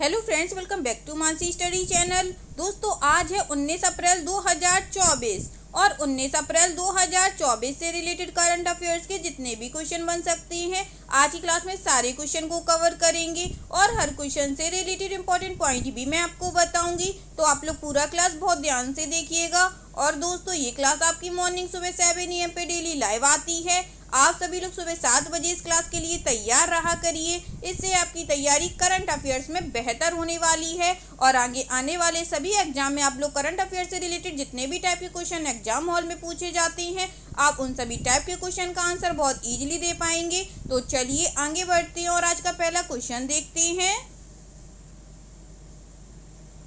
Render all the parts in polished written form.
Hello friends, welcome back to Mansi study channel. दोस्तों, आज है 19 अप्रैल 2024 और 19 अप्रैल 2024 से रिलेटेड करंट अफेयर्स के जितने भी क्वेश्चन बन सकते हैं आज की क्लास में सारे क्वेश्चन को कवर करेंगे और हर क्वेश्चन से रिलेटेड इंपॉर्टेंट पॉइंट भी मैं आपको बताऊंगी। तो आप लोग पूरा क्लास बहुत ध्यान से देखिएगा। और दोस्तों, ये क्लास आपकी मॉर्निंग सुबह 7 AM पे डेली लाइव आती है। आप सभी लोग सुबह 7 बजे इस क्लास के लिए तैयार रहा करिए। इससे आपकी तैयारी करंट अफेयर्स में बेहतर होने वाली है और आगे आने वाले सभी एग्जाम में आप लोग करंट अफेयर्स से रिलेटेड जितने भी टाइप के क्वेश्चन एग्जाम हॉल में पूछे जाते हैं, आप उन सभी टाइप के क्वेश्चन का आंसर बहुत इजीली दे पाएंगे। तो चलिए आगे बढ़ते हैं और आज का पहला क्वेश्चन देखते हैं।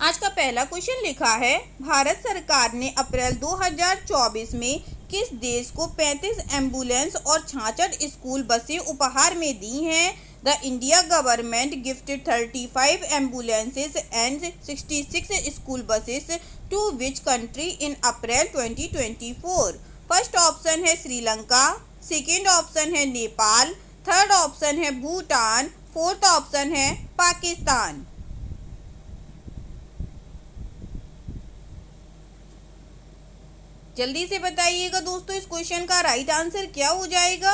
आज का पहला क्वेश्चन लिखा है, भारत सरकार ने अप्रैल 2024 में किस देश को 35 एम्बुलेंस और 66 स्कूल बसें उपहार में दी हैं? The India government gifted 35 ambulances and 66 school buses to which country in April 2024? First option है श्रीलंका, सेकेंड ऑप्शन है नेपाल, थर्ड ऑप्शन है भूटान, फोर्थ ऑप्शन है पाकिस्तान। जल्दी से बताइएगा दोस्तों, इस क्वेश्चन का राइट आंसर क्या हो जाएगा?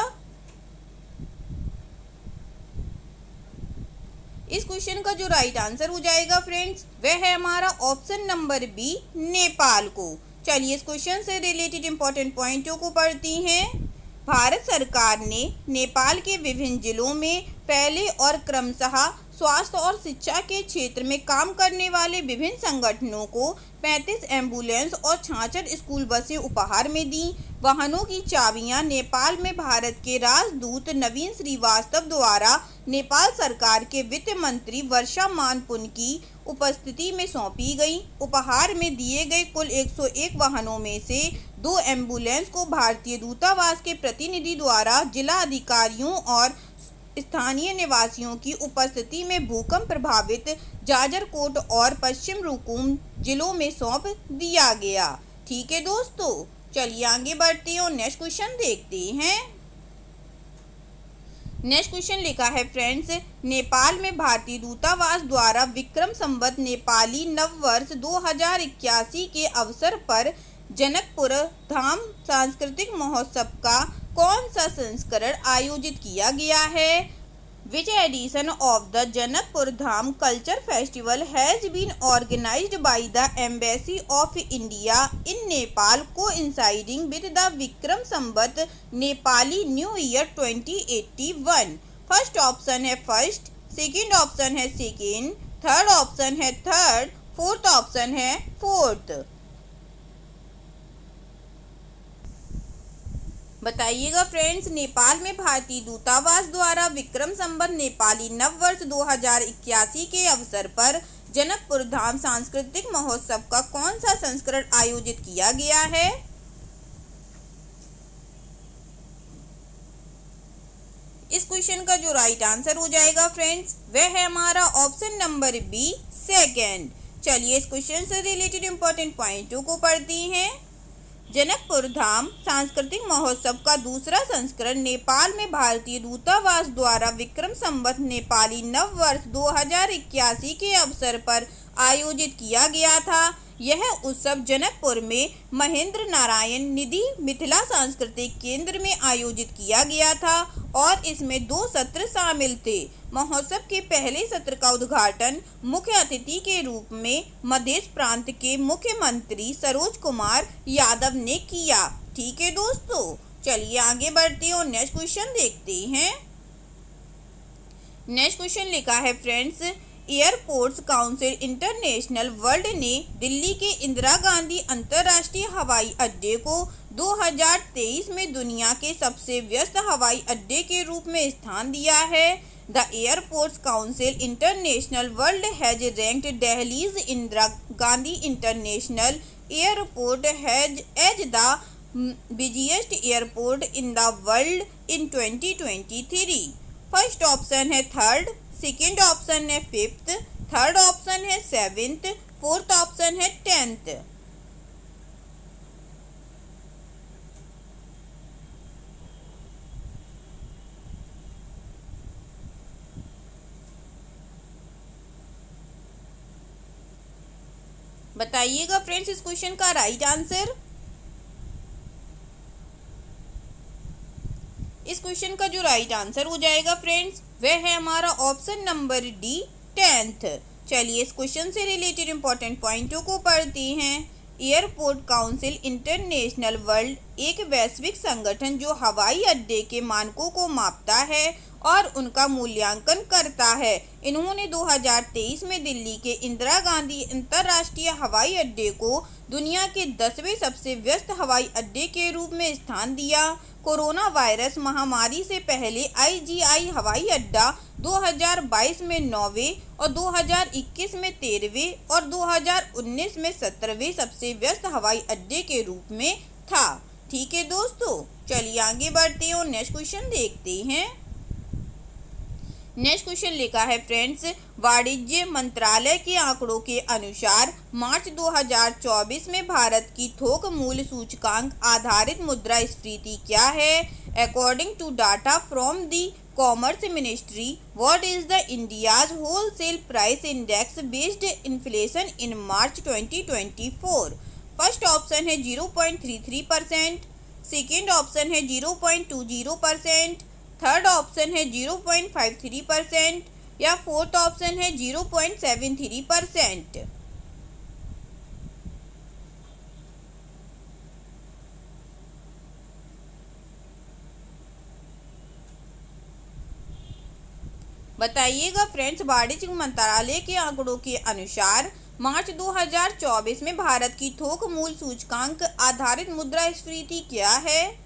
इस क्वेश्चन का जो राइट आंसर हो जाएगा फ्रेंड्स, वह है हमारा ऑप्शन नंबर बी, नेपाल को। चलिए इस क्वेश्चन से रिलेटेड इंपॉर्टेंट पॉइंटों को पढ़ती हैं। भारत सरकार ने नेपाल के विभिन्न जिलों में फैले और क्रमशः स्वास्थ्य और शिक्षा के क्षेत्र में काम करने वाले विभिन्न संगठनों को 35 एम्बुलेंस और 66 स्कूल बसें उपहार में दी। वाहनों की चाबियां नेपाल में भारत के राजदूत नवीन श्रीवास्तव द्वारा नेपाल सरकार के वित्त मंत्री वर्षा मानपुन की उपस्थिति में सौंपी गई। उपहार में दिए गए कुल 101 वाहनों में से 2 एम्बुलेंस को भारतीय दूतावास के प्रतिनिधि द्वारा जिला अधिकारियों और स्थानीय निवासियों की उपस्थिति में भूकंप प्रभावित जाजरकोट और पश्चिम रुकुम जिलों में सौंप दिया गया। ठीक है दोस्तों, चलिए आगे बढ़ते हैं और नेक्स्ट क्वेश्चन देखते हैं। नेक्स्ट क्वेश्चन लिखा है फ्रेंड्स, नेपाल में भारतीय दूतावास द्वारा विक्रम संवत नेपाली नववर्ष 2081 के अवसर पर जनकपुर धाम सांस्कृतिक महोत्सव का कौन सा संस्करण आयोजित किया गया है? Which edition of the Janakpur Dham Culture Festival has been organized by the Embassy of India in Nepal, coinciding with the Vikram Samvat Nepali New Year 2081? First option है फर्स्ट, सेकेंड ऑप्शन है second, third option है third, fourth option है fourth. बताइएगा friends, Nepal में भारतीय दूतावास द्वारा विक्रम संवत नेपाली नववर्ष 2081 के अवसर पर जनकपुर धाम सांस्कृतिक महोत्सव का कौन सा संस्करण आयोजित किया गया है? इस क्वेश्चन का जो राइट आंसर हो जाएगा फ्रेंड्स, वह है हमारा ऑप्शन नंबर बी, सेकेंड। चलिए इस क्वेश्चन से रिलेटेड इंपॉर्टेंट पॉइंटों को पढ़ती हैं। जनकपुर धाम सांस्कृतिक महोत्सव का दूसरा संस्करण नेपाल में भारतीय दूतावास द्वारा विक्रम संवत नेपाली नववर्ष 2081 के अवसर पर आयोजित किया गया था। यह उत्सव जनकपुर में महेंद्र नारायण निधि मिथिला सांस्कृतिक केंद्र में आयोजित किया गया था और इसमें 2 सत्र शामिल थे। महोत्सव के पहले सत्र का उद्घाटन मुख्य अतिथि के रूप में मध्य प्रांत के मुख्यमंत्री सरोज कुमार यादव ने किया। ठीक है दोस्तों, चलिए आगे बढ़ते हैं और नेक्स्ट क्वेश्चन देखते हैं। नेक्स्ट क्वेश्चन लिखा है friends, airports council international world ने दिल्ली के इंदिरा गांधी अंतर्राष्ट्रीय हवाई अड्डे को 2023 में दुनिया के सबसे व्यस्त हवाई अड्डे के रूप में स्थान दिया है। The airports council international world has ranked Delhi's Indira Gandhi international airport has as the busiest airport in the world in 2023। First option है थर्ड, सेकेंड ऑप्शन है फिफ्थ, थर्ड ऑप्शन है सेवेंथ, फोर्थ ऑप्शन है 10th। बताइएगा फ्रेंड्स इस question का right answer. इस question का जो राइट आंसर हो जाएगा फ्रेंड्स वह है हमारा ऑप्शन नंबर डी 10th। चलिए इस क्वेश्चन से रिलेटेड इंपॉर्टेंट पॉइंटों को पढ़ते हैं। एयरपोर्ट काउंसिल इंटरनेशनल वर्ल्ड एक वैश्विक संगठन जो हवाई अड्डे के मानकों को मापता है और उनका मूल्यांकन करता है। इन्होंने 2023 में दिल्ली के इंदिरा गांधी अंतर्राष्ट्रीय हवाई अड्डे को दुनिया के 10वें सबसे व्यस्त हवाई अड्डे के रूप में स्थान दिया। कोरोना वायरस महामारी से पहले IGI हवाई अड्डा 2022 में 9वें और 2021 में 13वें और 2019 में 17वें सबसे व्यस्त हवाई अड्डे के रूप में था। ठीक है दोस्तों, चलिए आगे बढ़ते हैं और नेक्स्ट क्वेश्चन देखते हैं। नेक्स्ट क्वेश्चन लिखा है फ्रेंड्स, वाणिज्य मंत्रालय के आंकड़ों के अनुसार मार्च 2024 में भारत की थोक मूल्य सूचकांक आधारित मुद्रास्फीति क्या है? According to data from the commerce ministry, what is the India's wholesale price index based inflation in March 2024? First option है 0.33%, सेकेंड ऑप्शन है 0.20%, थर्ड ऑप्शन है 0.53% या फोर्थ ऑप्शन है 0.73%। बताइएगा फ्रेंड्स, वाणिज्य मंत्रालय के आंकड़ों के अनुसार मार्च 2024 में भारत की थोक मूल्य सूचकांक आधारित मुद्रास्फीति क्या है?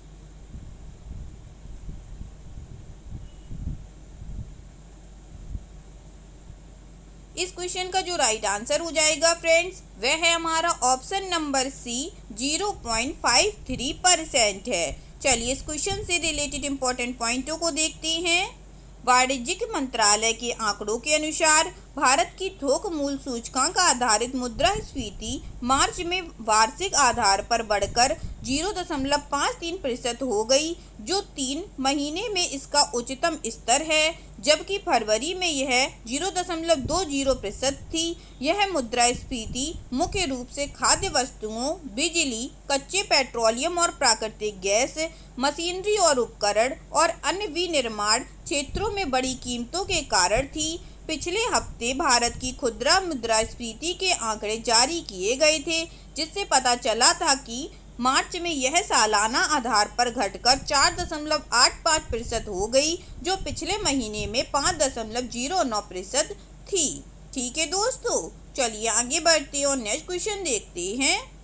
इस क्वेश्चन का जो राइट आंसर हो जाएगा फ्रेंड्स वह है हमारा ऑप्शन नंबर सी 0.53% है। चलिए इस क्वेश्चन से रिलेटेड इंपॉर्टेंट पॉइंटों को देखते हैं। वाणिज्यिक मंत्रालय के आंकड़ों के अनुसार भारत की थोक मूल्य सूचकांक आधारित मुद्रास्फीति मार्च में वार्षिक आधार पर बढ़कर 0.53% हो गई, जो 3 महीने में इसका उच्चतम स्तर है, जबकि फरवरी में यह 0.20% थी। यह मुद्रास्फीति मुख्य रूप से खाद्य वस्तुओं, बिजली, कच्चे पेट्रोलियम और प्राकृतिक गैस, मशीनरी और उपकरण और अन्य विनिर्माण क्षेत्रों में बड़ी कीमतों के कारण थी। पिछले हफ्ते भारत की खुदरा मुद्रास्फीति के आंकड़े जारी किए गए थे, जिससे पता चला था कि मार्च में यह सालाना आधार पर घटकर 4.85% हो गई, जो पिछले महीने में 5.09% थी। ठीक है दोस्तों, चलिए आगे बढ़ते हैं और नेक्स्ट क्वेश्चन देखते हैं।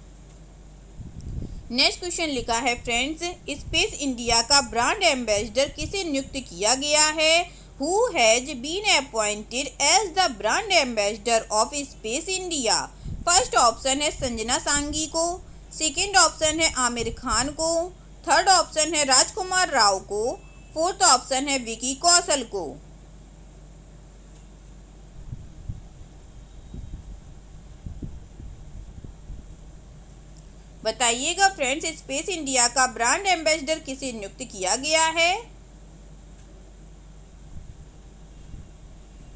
नेक्स्ट क्वेश्चन लिखा है फ्रेंड्स, स्पेस इंडिया का ब्रांड एम्बेसडर किसे नियुक्त किया गया है? Who has been appointed as the brand ambassador of Space India? First option है संजना सांगी को, सेकेंड ऑप्शन है आमिर खान को, थर्ड ऑप्शन है राजकुमार राव को, फोर्थ ऑप्शन है विकी कौशल को। बताइएगा फ्रेंड्स, स्पेस इंडिया का ब्रांड एम्बेसडर किसे नियुक्त किया गया है?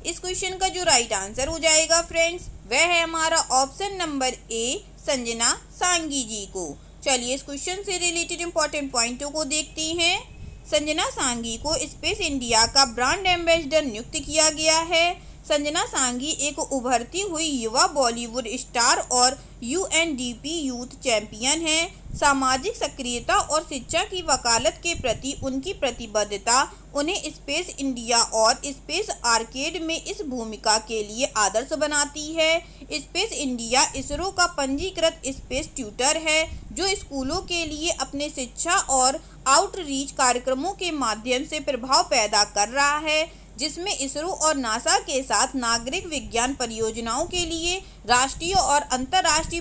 इस क्वेश्चन का जो राइट आंसर हो जाएगा फ्रेंड्स वह है हमारा ऑप्शन नंबर ए संजना सांगी जी को। चलिए इस क्वेश्चन से रिलेटेड इंपॉर्टेंट पॉइंटों को देखते हैं। संजना सांगी को स्पेस इंडिया का ब्रांड एम्बेसडर नियुक्त किया गया है। संजना सांगी एक उभरती हुई युवा बॉलीवुड स्टार और UNDP यूथ चैंपियन है। सामाजिक सक्रियता और शिक्षा की वकालत के प्रति उनकी प्रतिबद्धता उन्हें स्पेस इंडिया और स्पेस आर्केड में इस भूमिका के लिए आदर्श बनाती है। स्पेस इंडिया इसरो का पंजीकृत स्पेस ट्यूटर है, जो स्कूलों के लिए अपने शिक्षा और आउटरीच कार्यक्रमों के माध्यम से प्रभाव पैदा कर रहा है, जिसमें इसरो और नासा के साथ नागरिक विज्ञान परियोजनाओं के लिए राष्ट्रीय और अंतर्राष्ट्रीय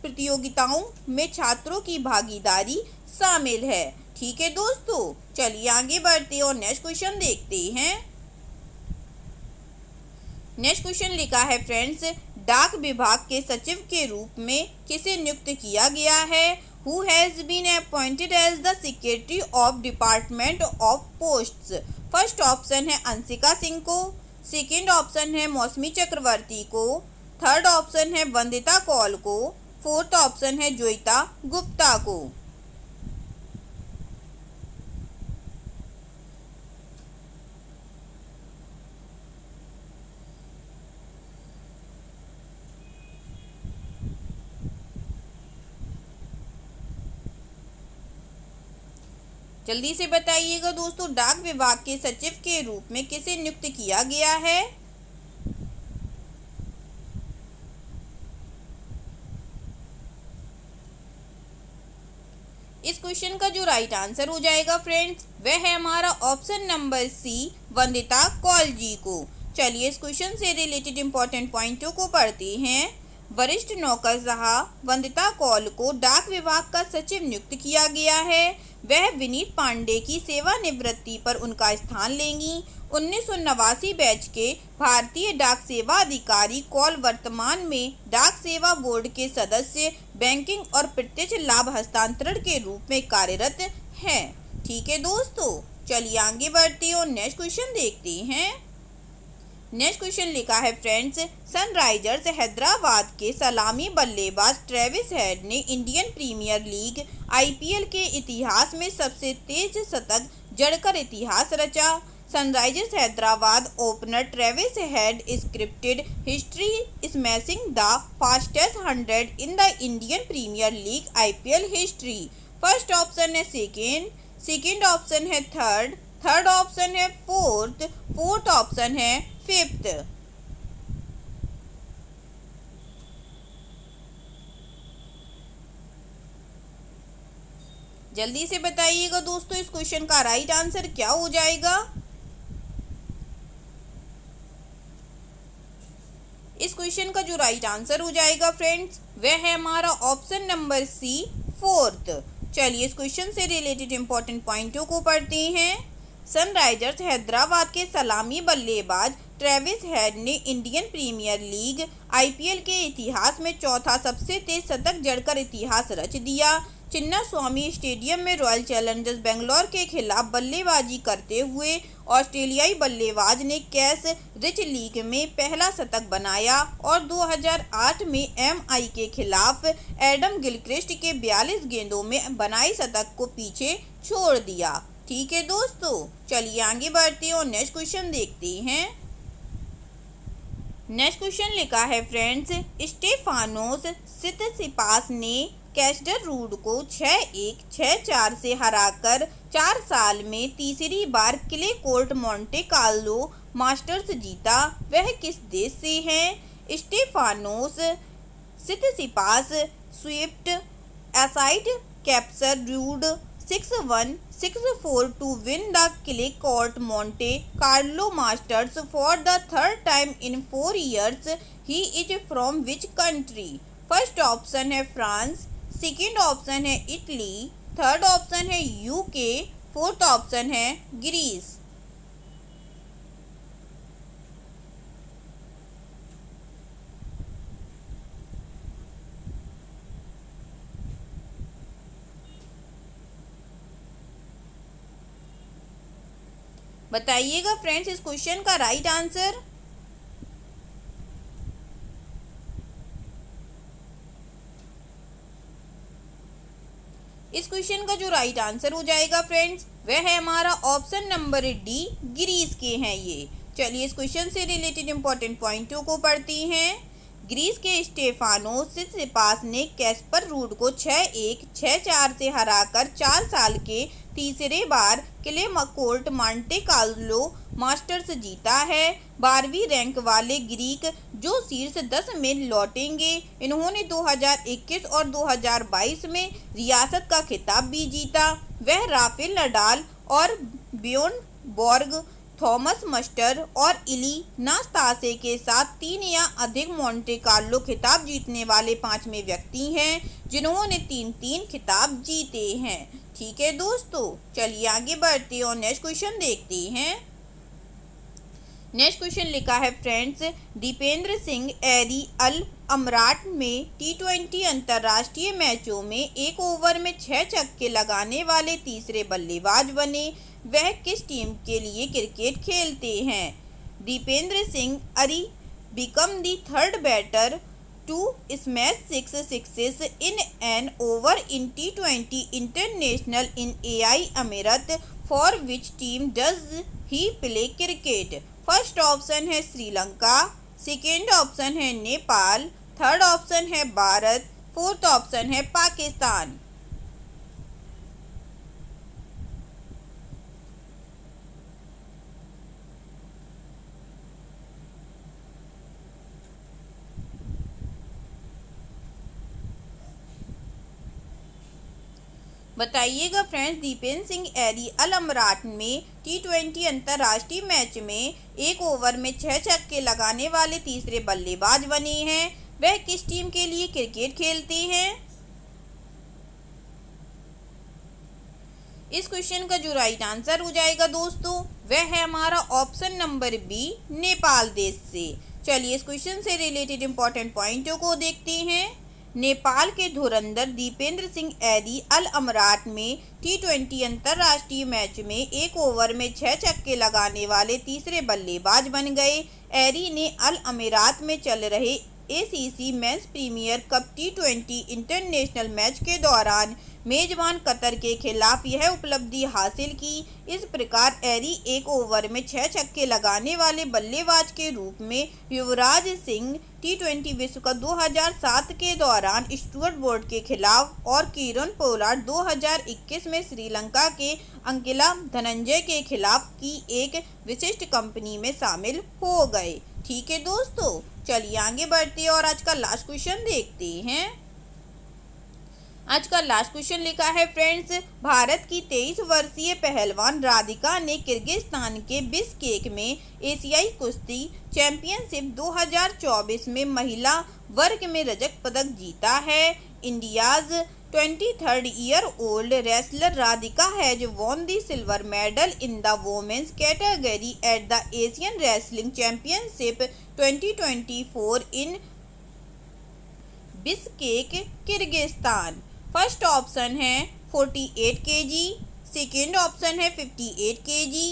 प्रतियोगिताओं में छात्रों की भागीदारी शामिल है। ठीक है दोस्तों, चलिए आगे बढ़ते हैं और नेक्स्ट क्वेश्चन देखते हैं। नेक्स्ट क्वेश्चन लिखा है फ्रेंड्स, डाक विभाग के सचिव के रूप में किसे नियुक्त किया गया है? Who has been appointed as the Secretary of Department of Posts? First option है अंशिका सिंह को, सेकेंड ऑप्शन है मौसमी चक्रवर्ती को, थर्ड ऑप्शन है वंदिता कौल को, फोर्थ ऑप्शन है जोइता गुप्ता को। जल्दी से बताइएगा दोस्तों, डाक विभाग के सचिव के रूप में किसे नियुक्त किया गया है? इस क्वेश्चन का जो राइट आंसर हो जाएगा फ्रेंड्स, वह है हमारा option number C, Vandita Kaul ji को। चलिए इस क्वेश्चन से रिलेटेड इंपॉर्टेंट पॉइंटों को पढ़ते हैं। वरिष्ठ नौकरशाह वंदिता कौल को डाक विभाग का सचिव नियुक्त किया गया है। वह विनीत पांडे की सेवानिवृत्ति पर उनका स्थान लेंगी। 1989 बैच के भारतीय डाक सेवा अधिकारी कौल वर्तमान में डाक सेवा बोर्ड के सदस्य, बैंकिंग और प्रत्यक्ष लाभ हस्तांतरण के रूप में कार्यरत हैं। ठीक है दोस्तों, चलिए आगे बढ़ते हैं और नेक्स्ट क्वेश्चन देखते हैं। नेक्स्ट क्वेश्चन लिखा है फ्रेंड्स, सनराइजर्स हैदराबाद के सलामी बल्लेबाज ट्रेविस हेड ने इंडियन प्रीमियर लीग IPL के इतिहास में सबसे तेज शतक जड़कर इतिहास रचा। Sunrisers Hyderabad opener Travis Head scripted history smashing the fastest 100 in the Indian Premier League IPL history. First option है सेकेंड ऑप्शन है थर्ड ऑप्शन है फोर्थ ऑप्शन है फिफ्थ। जल्दी से बताइएगा दोस्तों, इस क्वेश्चन का राइट आंसर क्या हो जाएगा? इस क्वेश्चन का जो राइट आंसर हो जाएगा फ्रेंड्स, वह है हमारा ऑप्शन नंबर सी, फोर्थ। चलिए इस क्वेश्चन से रिलेटेड इंपॉर्टेंट पॉइंटों को पढ़ते हैं। सनराइजर्स हैदराबाद के सलामी बल्लेबाज ट्रेविस हेड ने इंडियन प्रीमियर लीग IPL के इतिहास में चौथा सबसे तेज शतक जड़कर इतिहास रच दिया। चिन्नास्वामी स्टेडियम में रॉयल चैलेंजर्स बेंगलोर के खिलाफ बल्लेबाजी करते हुए ऑस्ट्रेलियाई बल्लेबाज ने कैश रिच लीग में पहला शतक बनाया और 2008 में MI के खिलाफ एडम गिलक्रिस्ट के 42 गेंदों में बनाए शतक को पीछे छोड़ दिया। ठीक है दोस्तों, चलिए आगे बढ़ते हैं और नेक्स्ट क्वेश्चन देखते हैं। नेक्स्ट क्वेश्चन लिखा है फ्रेंड्स, स्टेफानोस सितसिपास ने कैस्टररूड को 6-1, 6-4 से हराकर 4 साल में तीसरी बार clay court Monte Carlo Masters जीता। वह किस देश से हैं? Stefanos Tsitsipas swept aside Casper Ruud 6-1, 6-4 to win the clay court Monte Carlo Masters for the third time in 4 years. He is from which country? First option है France, second option है Italy, third option है UK, fourth option है Greece. बताइएगा friends इस question का right answer. इस question का जो राइट आंसर हो जाएगा फ्रेंड्स, वह है हमारा ऑप्शन नंबर डी, ग्रीस के हैं ये। चलिए इस क्वेश्चन से रिलेटेड इंपॉर्टेंट पॉइंटों को पढ़ती हैं। ग्रीस के स्टेफानोस सितसिपास ने कैस्पररूड को 6-1, 6-4 से हराकर 4 साल के तीसरे बार clay court Monte Carlo Masters जीता है। 12वीं रैंक वाले ग्रीक जो शीर्ष 10 में लौटेंगे। इन्होंने 2021 और 2022 में रियासत का खिताब भी जीता। वह राफेल नडाल और बियोन बॉर्ग, थॉमस मस्टर और इली नास्तासे के साथ 3 या अधिक मोंटे कार्लो खिताब जीतने वाले 5वें व्यक्ति हैं जिन्होंने 3-3 खिताब जीते हैं। ठीक है दोस्तों, चलिए आगे बढ़ते हैं और नेक्स्ट क्वेश्चन देखते हैं। नेक्स्ट क्वेश्चन लिखा है फ्रेंड्स, दीपेंद्र सिंह एरी अल अमराट में T20 अंतर्राष्ट्रीय मैचों में 1 ओवर में 6 छक्के लगाने वाले तीसरे बल्लेबाज बने। वह किस टीम के लिए क्रिकेट खेलते हैं? दीपेंद्र सिंह एरी become the third batter to smash 6 sixes in an over in T20 International in AI Emirates? For which team does he play cricket? First option है श्रीलंका, सेकेंड ऑप्शन है नेपाल, थर्ड ऑप्शन है Bharat, fourth option है पाकिस्तान। बताइएगा friends. Dipendra Singh एरी अल अमरात में T20 अंतर्राष्ट्रीय match में एक over में 6 छक्के लगाने वाले तीसरे बल्लेबाज बने हैं। वह किस टीम के लिए क्रिकेट खेलते हैं? इस क्वेश्चन का जो राइट आंसर हो जाएगा दोस्तों, वह है हमारा ऑप्शन नंबर बी, नेपाल देश से। चलिए इस क्वेश्चन से रिलेटेड इंपॉर्टेंट पॉइंटों को देखते हैं। नेपाल के धुरंधर दीपेंद्र सिंह एरी अल अमरात में T20 अंतर्राष्ट्रीय मैच में एक ओवर में 6 छक्के लगाने वाले तीसरे बल्लेबाज बन गए। एरी ने अल अमीरात में चल रहे ACC men's premier cup T20 international match के दौरान मेजबान कतर के खिलाफ यह उपलब्धि हासिल की। इस प्रकार एरी एक ओवर में 6 छक्के लगाने वाले बल्लेबाज के रूप में युवराज सिंह T20 विश्व कप 2007 के दौरान स्टुअर्ट ब्रॉड के खिलाफ और किरण पोलार्ड 2021 में श्रीलंका के अंकिला धनंजय के खिलाफ की एक विशिष्ट कंपनी में शामिल हो गए। ठीक है दोस्तों, चलिए आगे बढ़ते हैं और आज का लास्ट क्वेश्चन देखते हैं। आज का लास्ट क्वेश्चन लिखा है फ्रेंड्स, भारत की 23 वर्षीय पहलवान राधिका ने किर्गिस्तान के बिश्केक में एशियाई कुश्ती चैंपियनशिप 2024 में महिला वर्ग में रजत पदक जीता है। India's 23rd year old wrestler Radhika has won the silver medal in the women's category at the Asian Wrestling Championship 2024 in Bishkek Kyrgyzstan. First option है 48 kg, सेकेंड ऑप्शन है 58 kg,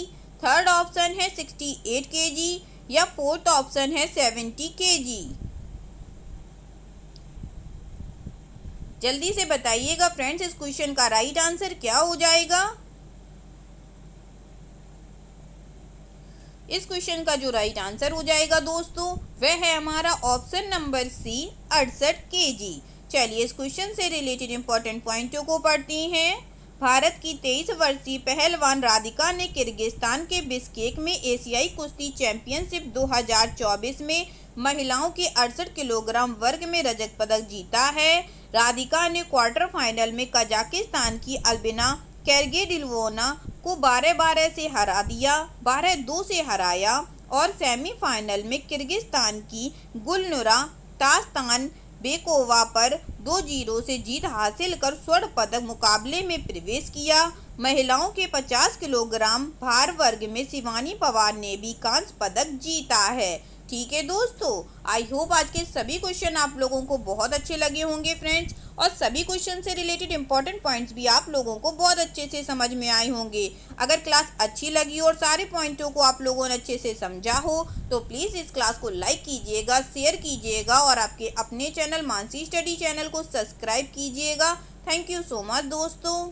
थर्ड ऑप्शन है 68 kg या fourth option है 70 kg। जल्दी से बताइएगा friends, इस question का राइट आंसर क्या हो जाएगा। इस क्वेश्चन का जो राइट आंसर हो जाएगा दोस्तों, वह है हमारा ऑप्शन नंबर सी, 68 kg। चलिए इस क्वेश्चन से रिलेटेड इंपॉर्टेंट पॉइंटों को पढ़ते हैं। भारत की 23 वर्षीय पहलवान राधिका ने किर्गिस्तान के बिश्केक में एशियाई कुश्ती चैंपियनशिप 2024 में महिलाओं के 68 किलोग्राम वर्ग में रजत पदक जीता है। राधिका ने क्वार्टर फाइनल में कजाकिस्तान की अल्बिना कैरगेडिलवोना को 12-12 से हरा दिया, 12-2 से हराया और सेमीफाइनल में किर्गिस्तान की गुलनुरा तास्तान बेकोवा पर 2-0 से जीत हासिल कर स्वर्ण पदक मुकाबले में प्रवेश किया। महिलाओं के 50 किलोग्राम भार वर्ग में शिवानी पवार ने भी कांस्य पदक जीता है। ठीक है दोस्तों, आई होप आज के सभी क्वेश्चन आप लोगों को बहुत अच्छे लगे होंगे फ्रेंड्स, और सभी क्वेश्चन से रिलेटेड इंपॉर्टेंट पॉइंट्स भी आप लोगों को बहुत अच्छे से समझ में आए होंगे। अगर क्लास अच्छी लगी और सारे पॉइंटों को आप लोगों ने अच्छे से समझा हो तो प्लीज़ इस क्लास को लाइक कीजिएगा, शेयर कीजिएगा और आपके अपने चैनल मानसी स्टडी चैनल को सब्सक्राइब कीजिएगा। थैंक यू सो मच दोस्तों।